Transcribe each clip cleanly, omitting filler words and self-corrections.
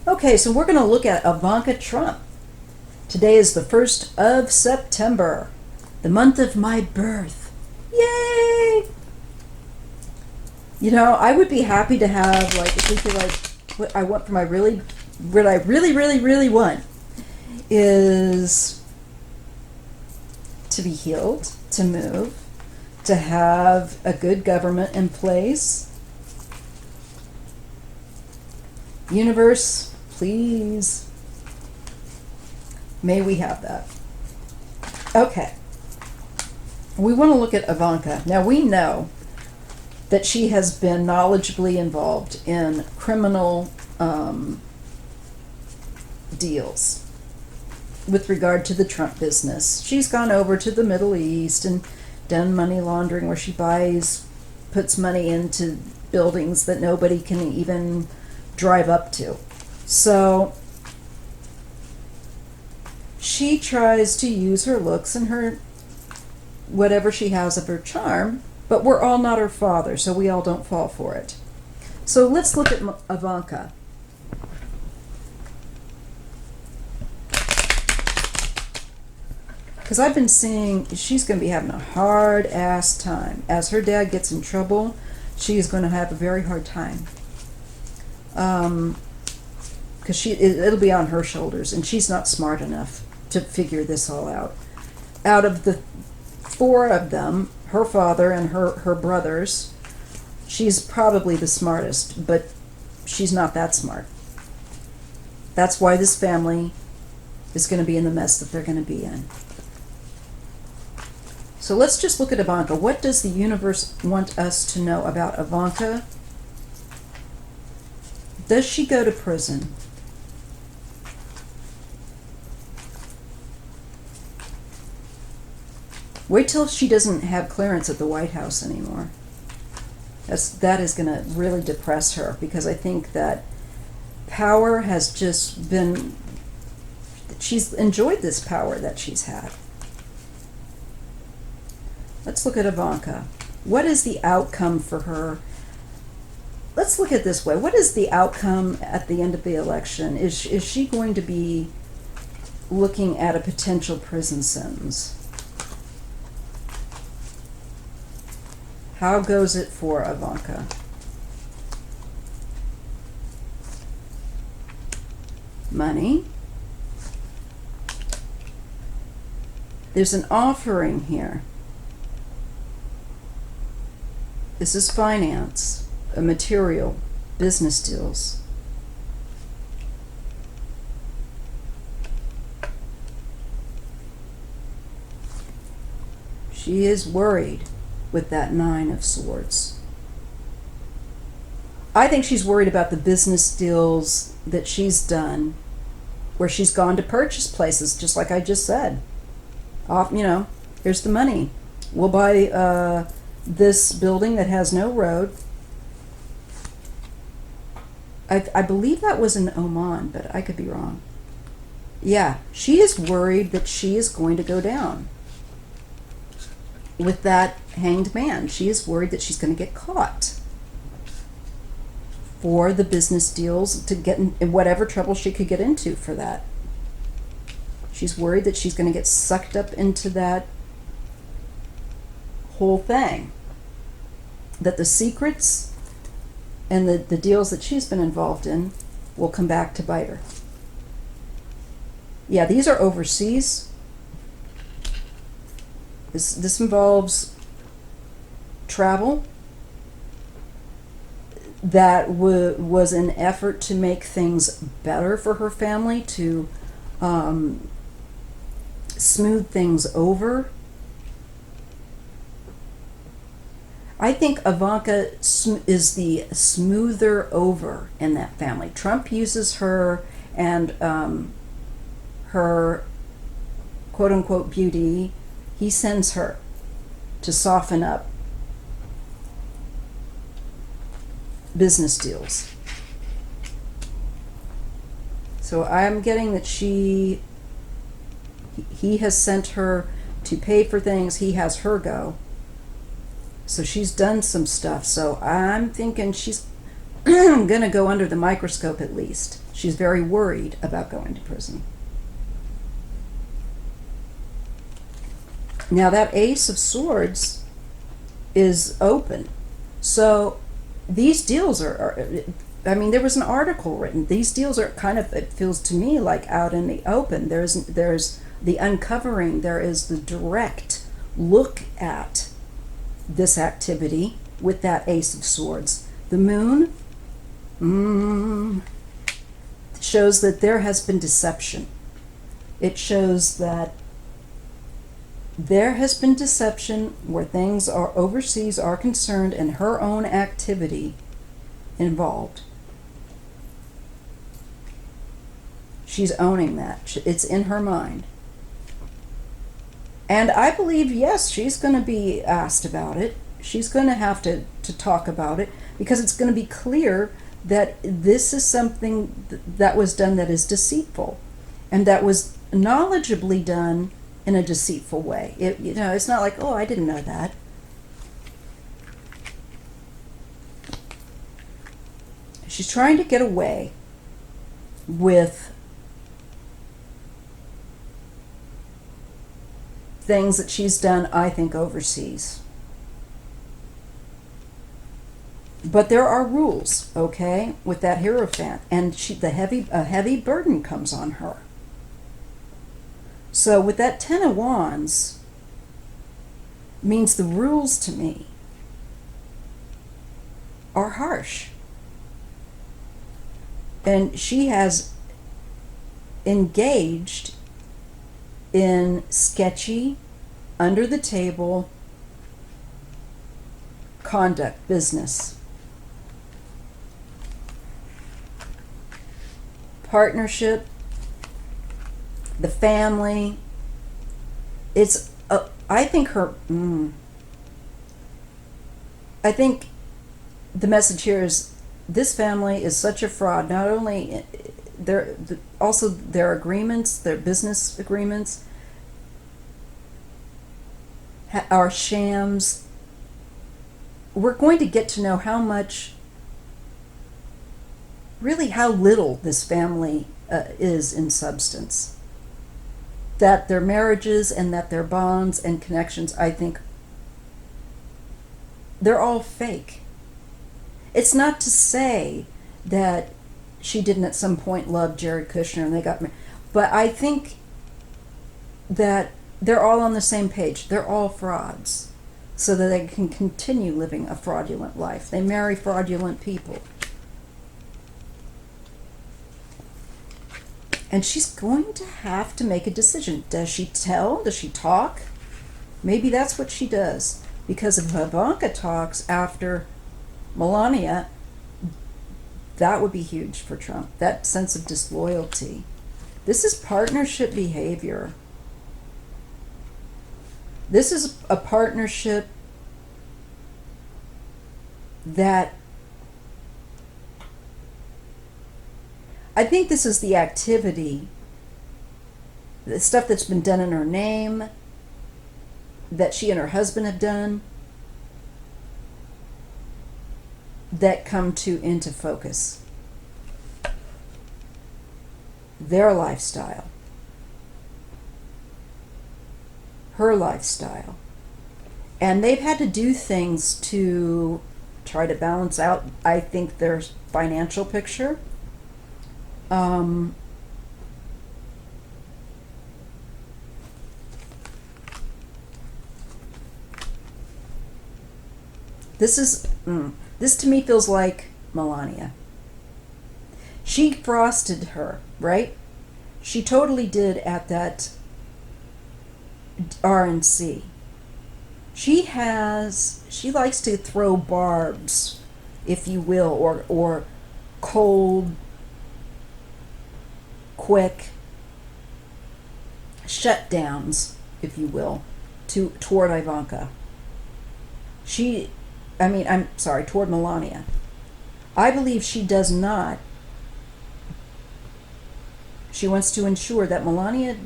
Okay, so we're going to look at Ivanka Trump. Today is the 1st of September, the month of my birth. Yay! You know, I would be happy to have, like, if we could, like, what I want for my what I really want is to be healed, to move, to have a good government in place. Universe, please, may we have that. Okay, we want to look at Ivanka. Now we know that she has been knowledgeably involved in criminal deals with regard to the Trump business. She's gone over to the Middle East and done money laundering where she puts money into buildings that nobody can even drive up to. So she tries to use her looks and her whatever she has of her charm, but we're all not her father, so we all don't fall for it. So let's look at Ivanka. Because I've been seeing she's going to be having a hard ass time. As her dad gets in trouble, she's going to have a very hard time. Because it'll be on her shoulders, and she's not smart enough to figure this all out. Out of the four of them, her father and her brothers, she's probably the smartest, but she's not that smart. That's why this family is going to be in the mess that they're going to be in. So let's just look at Ivanka. What does the universe want us to know about Ivanka? Does she go to prison? Wait till she doesn't have clearance at the White House anymore. That is going to really depress her, because I think that power has just been, she's enjoyed this power that she's had. Let's look at Ivanka. What is the outcome for her? Let's look at it this way. What is the outcome at the end of the election? Is she going to be looking at a potential prison sentence? How goes it for Ivanka? Money. There's an offering here. This is finance, a material, business deals. She is worried with that 9 of Swords. I think she's worried about the business deals that she's done, where she's gone to purchase places, just like I just said. Here's the money. We'll buy this building that has no road. I believe that was in Oman, but I could be wrong. Yeah, she is worried that she is going to go down with that hanged man. She is worried that she's going to get caught for the business deals, to get in whatever trouble she could get into for that. She's worried that she's going to get sucked up into that whole thing. That the secrets and the deals that she's been involved in will come back to bite her. Yeah, these are overseas. This involves travel that was an effort to make things better for her family, to smooth things over. I think Ivanka is the smoother over in that family. Trump uses her and her quote-unquote beauty. He sends her to soften up business deals. So I'm getting that he has sent her to pay for things. He has her go. So she's done some stuff. So I'm thinking she's going to go under the microscope at least. She's very worried about going to prison. Now that Ace of Swords is open. So these deals I mean, there was an article written. These deals are kind of, it feels to me like out in the open. There's the uncovering. There is the direct look at this activity with that Ace of Swords. The Moon shows that there has been deception. It shows that there has been deception where things are overseas are concerned and her own activity involved. She's owning that. It's in her mind. And I believe, yes, she's going to be asked about it. She's going to have to talk about it, because it's going to be clear that this is something that was done that is deceitful, and that was knowledgeably done in a deceitful way. It's not like, oh, I didn't know that. She's trying to get away with things that she's done, I think, overseas. But there are rules, okay, with that Hierophant, and a heavy burden comes on her. So with that Ten of Wands, means the rules to me are harsh. And she has engaged in sketchy, under the table conduct, business. Partnership, the family. It's I think I think the message here is this family is such a fraud. Not only also their agreements, their business agreements are shams. We're going to get to know how little this family is in substance. That their marriages and that their bonds and connections, I think, they're all fake. It's not to say that she didn't at some point love Jared Kushner and they got married, but I think that they're all on the same page. They're all frauds, so that they can continue living a fraudulent life. They marry fraudulent people. And she's going to have to make a decision. Does she tell? Does she talk? Maybe that's what she does. Because if Ivanka talks after Melania, that would be huge for Trump. That sense of disloyalty. This is partnership behavior. This is a partnership that I think this is the activity, the stuff that's been done in her name, that she and her husband have done, that come into focus. Their lifestyle. Her lifestyle. And they've had to do things to try to balance out, I think, their financial picture. This to me feels like Melania. She frosted her, right? She totally did at that RNC. She likes to throw barbs, if you will, or cold, quick shutdowns, if you will, toward Ivanka. Toward Melania. I believe she does not. She wants to ensure that Melania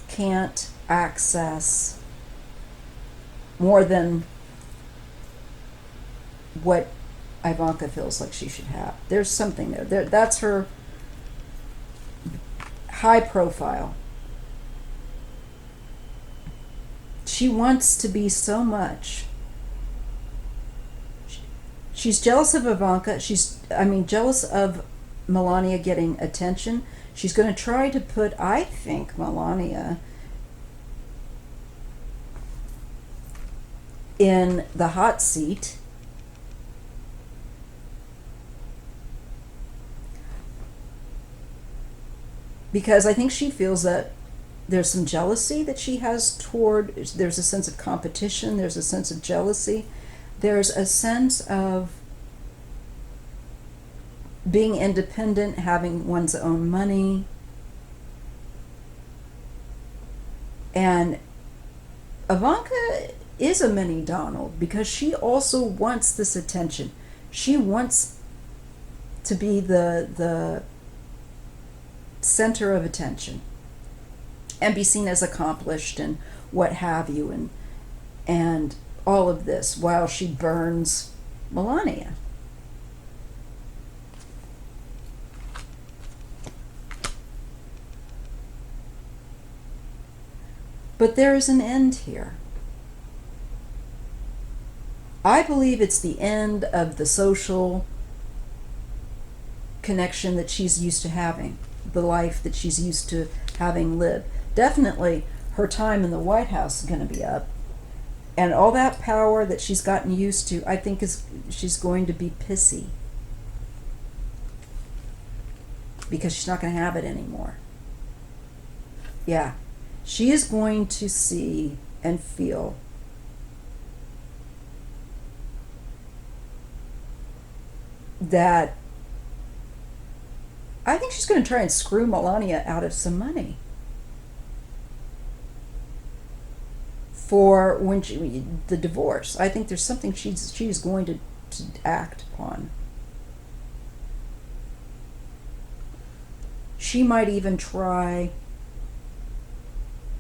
can't access more than what Ivanka feels like she should have. There's something there. That's her high profile. She wants to be so much. She's jealous of Ivanka. Jealous of Melania getting attention. She's going to try to put, I think, Melania in the hot seat. Because I think she feels that there's some jealousy that she has there's a sense of competition, there's a sense of jealousy, there's a sense of being independent, having one's own money. And Ivanka is a mini Donald because she also wants this attention. She wants to be the center of attention and be seen as accomplished and what have you, and all of this while she burns Melania. But there is an end here. I believe it's the end of the social connection that she's used to having, the life that she's used to having lived. Definitely her time in the White House is going to be up. And all that power that she's gotten used to, I think she's going to be pissy. Because she's not going to have it anymore. Yeah. She is going to see and feel that I think she's going to try and screw Melania out of some money for the divorce. I think there's something she's going to act upon. She might even try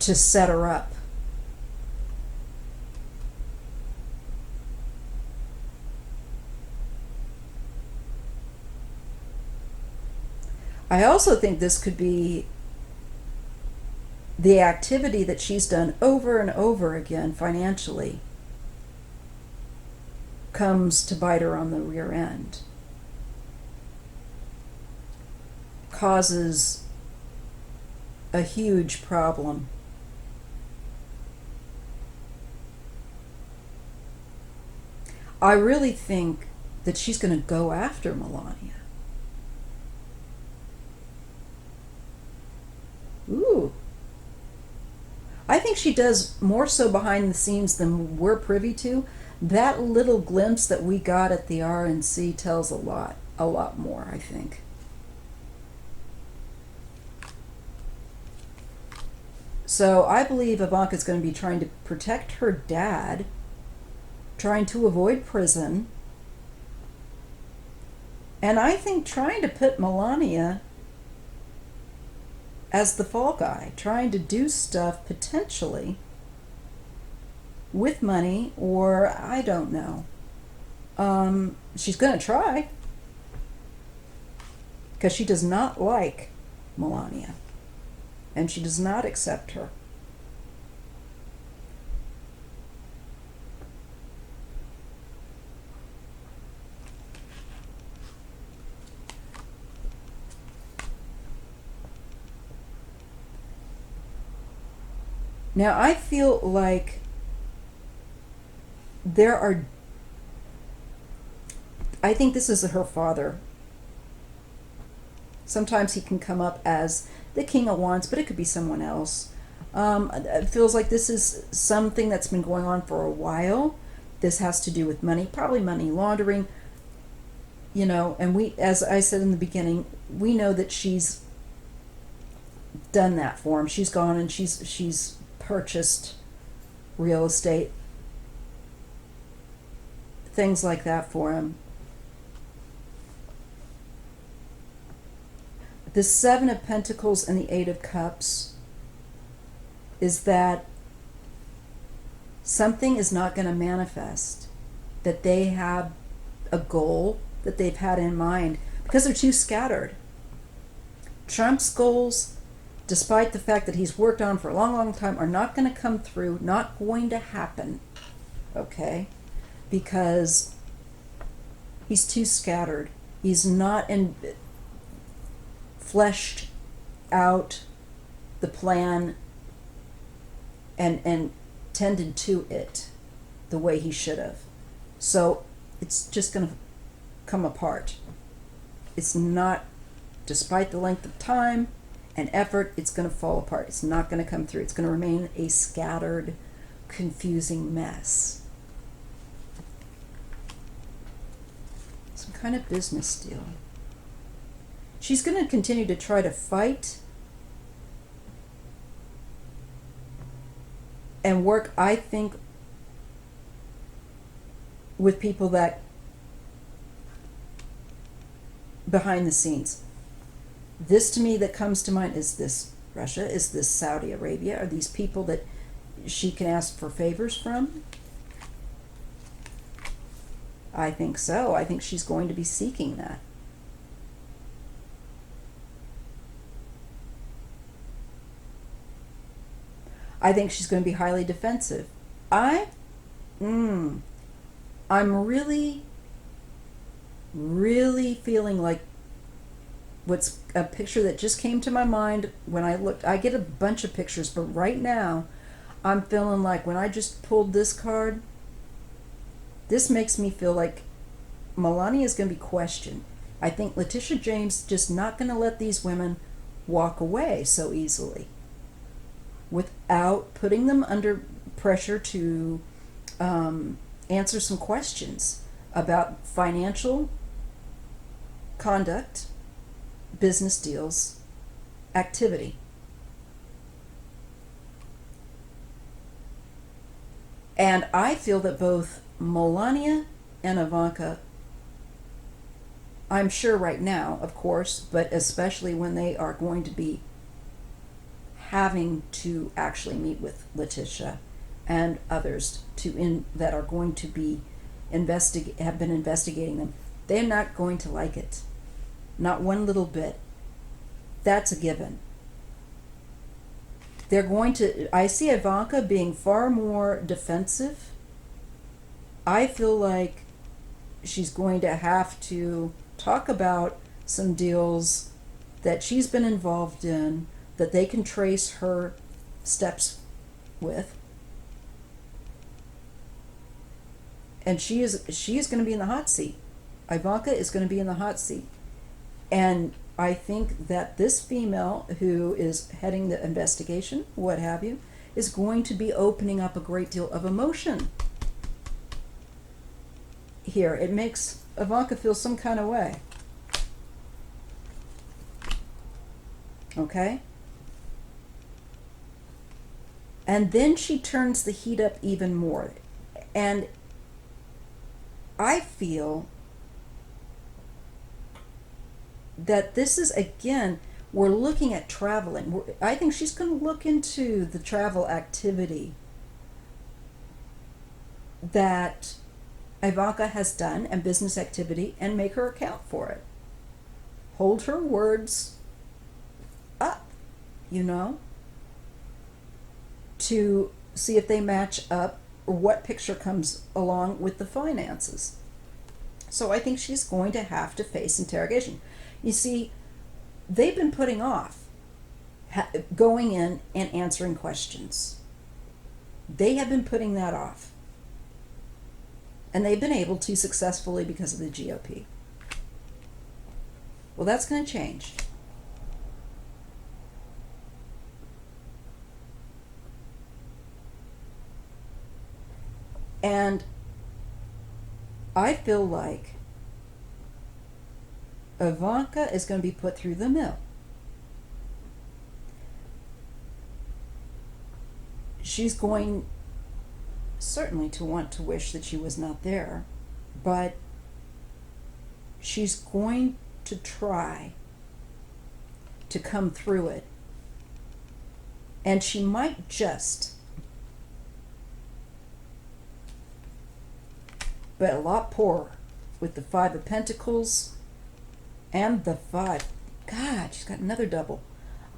to set her up. I also think this could be the activity that she's done over and over again financially comes to bite her on the rear end. Causes a huge problem. I really think that she's going to go after Melania. Ooh. I think she does more so behind the scenes than we're privy to. That little glimpse that we got at the RNC tells a lot more, I think. So I believe Ivanka's going to be trying to protect her dad, trying to avoid prison, and I think trying to put Melania as the fall guy, trying to do stuff potentially with money, or I don't know. She's going to try because she does not like Melania and she does not accept her. Now, I feel like I think this is her father. Sometimes he can come up as the King of Wands, but it could be someone else. It feels like this is something that's been going on for a while. This has to do with money, probably money laundering. And we, as I said in the beginning, we know that she's done that for him. She's gone and she's purchased real estate, things like that for him. The Seven of Pentacles and the Eight of Cups is that something is not going to manifest that they have a goal that they've had in mind because they're too scattered. Trump's goals, despite the fact that he's worked on for a long, long time, are not going to come through, not going to happen, okay? Because he's too scattered. He's not fleshed out the plan and tended to it the way he should have. So it's just going to come apart. It's not, despite the length of time and effort, it's going to fall apart. It's not going to come through. It's going to remain a scattered, confusing mess. Some kind of business deal. She's going to continue to try to fight and work, I think, with people that behind the scenes. This to me that comes to mind is this Russia, is this Saudi Arabia, are these people that she can ask for favors from? I think so. I think she's going to be seeking that. I think she's going to be highly defensive. I'm really feeling like what's a picture that just came to my mind when I looked. I get a bunch of pictures, but right now I'm feeling like when I just pulled this card, this makes me feel like Melania is going to be questioned. I think Letitia James just not going to let these women walk away so easily without putting them under pressure to answer some questions about financial conduct, business deals, activity. And I feel that both Melania and Ivanka, I'm sure right now, of course, but especially when they are going to be having to actually meet with Letitia and others that are going to be have been investigating them, they're not going to like it. Not one little bit. That's a given. They're going to, I see Ivanka being far more defensive. I feel like she's going to have to talk about some deals that she's been involved in that they can trace her steps with. And she is going to be in the hot seat. Ivanka is going to be in the hot seat. And I think that this female who is heading the investigation, what have you, is going to be opening up a great deal of emotion here. It makes Ivanka feel some kind of way. Okay? And then she turns the heat up even more. And I feel that this is, again, we're looking at traveling. I think she's going to look into the travel activity that Ivanka has done and business activity and make her account for it. Hold her words up, to see if they match up or what picture comes along with the finances. So I think she's going to have to face interrogation. You see, they've been putting off going in and answering questions. They have been putting that off. And they've been able to successfully because of the GOP. Well, that's going to change. And I feel like Ivanka is going to be put through the mill. She's going certainly to want to wish that she was not there, but she's going to try to come through it. And she might just, but a lot poorer, with the Five of Pentacles and the Five. God, she's got another double.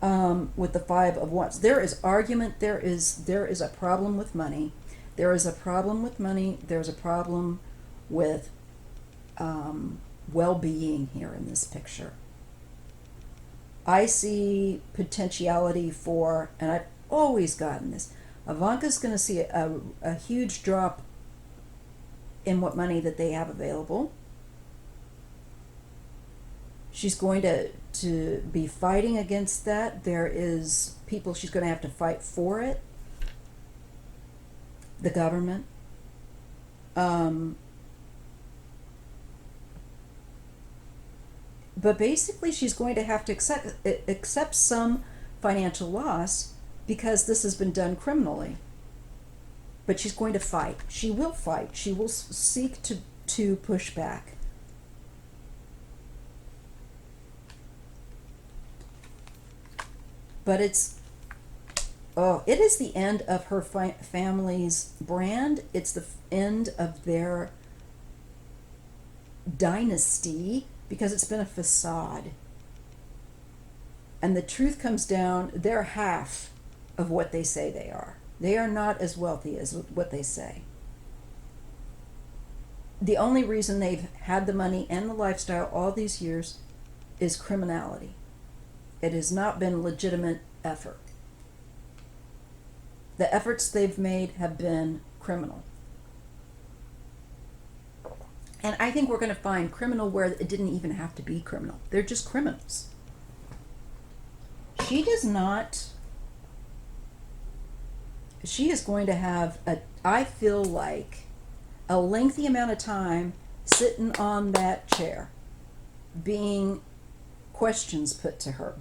With the Five of Wands. There is argument. There is a problem with money. There is a problem with money. There's a problem with well-being here in this picture. I see potentiality for, and I've always gotten this, Ivanka's going to see a huge drop in what money that they have available. She's going to be fighting against that. There is people she's going to have to fight for it. The government. But basically she's going to have to accept some financial loss because this has been done criminally. But she's going to fight. She will fight. She will seek to push back. But it is the end of her family's brand. It's the end of their dynasty because it's been a facade. And the truth comes down, they're half of what they say they are. They are not as wealthy as what they say. The only reason they've had the money and the lifestyle all these years is criminality. It has not been legitimate effort. The efforts they've made have been criminal. And I think we're going to find criminal where it didn't even have to be criminal. They're just criminals. She is going to have I feel like, a lengthy amount of time sitting on that chair, being questions put to her,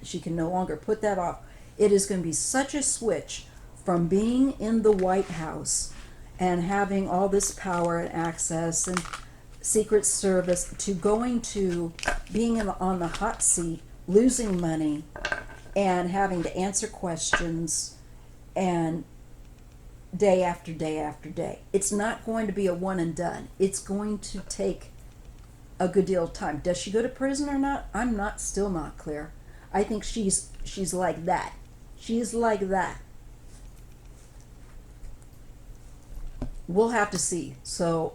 she can no longer put that off. It is going to be such a switch from being in the White House and having all this power and access and Secret Service to going to being on the hot seat, losing money and having to answer questions and day after day after day. It's not going to be a one and done. It's going to take a good deal of time. Does she go to prison or not? I'm still not clear. I think she's like that. She's like that. We'll have to see. So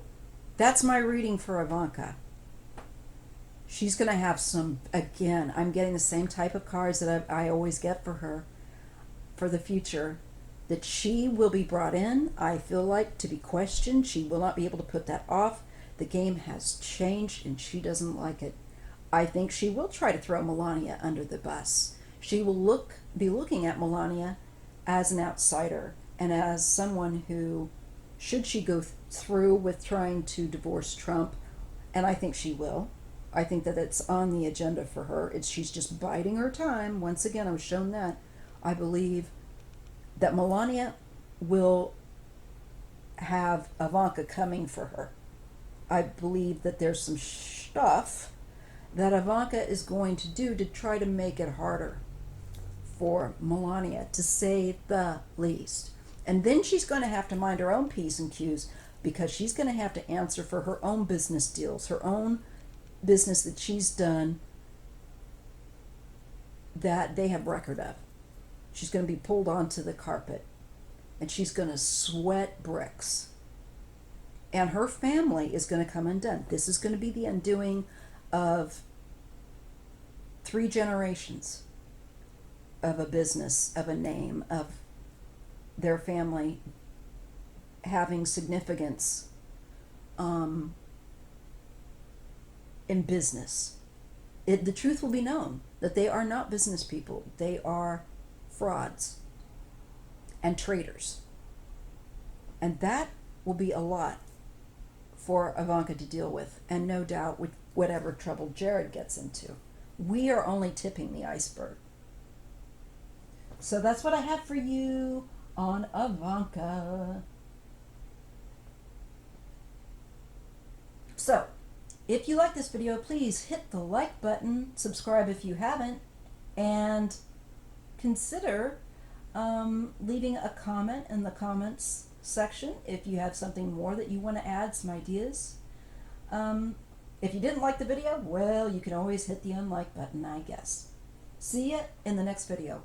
that's my reading for Ivanka. She's going to have some, again, I'm getting the same type of cards that I always get for her for the future, that she will be brought in, I feel like, to be questioned. She will not be able to put that off. The game has changed and she doesn't like it. I think she will try to throw Melania under the bus. She will be looking at Melania as an outsider and as someone who, should she go through with trying to divorce Trump, and I think she will. I think that it's on the agenda for her. She's just biding her time. Once again, I was shown that. I believe that Melania will have Ivanka coming for her. I believe that there's some stuff that Ivanka is going to do to try to make it harder for Melania, to say the least. And then she's going to have to mind her own P's and Q's, because she's going to have to answer for her own business deals, her own business that she's done that they have record of. She's going to be pulled onto the carpet and she's going to sweat bricks. And her family is going to come undone. This is going to be the undoing of 3 generations of a business, of a name, of their family having significance in business. The truth will be known that they are not business people. They are frauds and traitors. And that will be a lot for Ivanka to deal with, and no doubt with whatever trouble Jared gets into. We are only tipping the iceberg. So that's what I have for you on Ivanka. So, if you like this video, please hit the like button, subscribe if you haven't, and consider leaving a comment in the comments section if you have something more that you want to add, some ideas. If you didn't like the video, well, you can always hit the unlike button, I guess. See ya in the next video.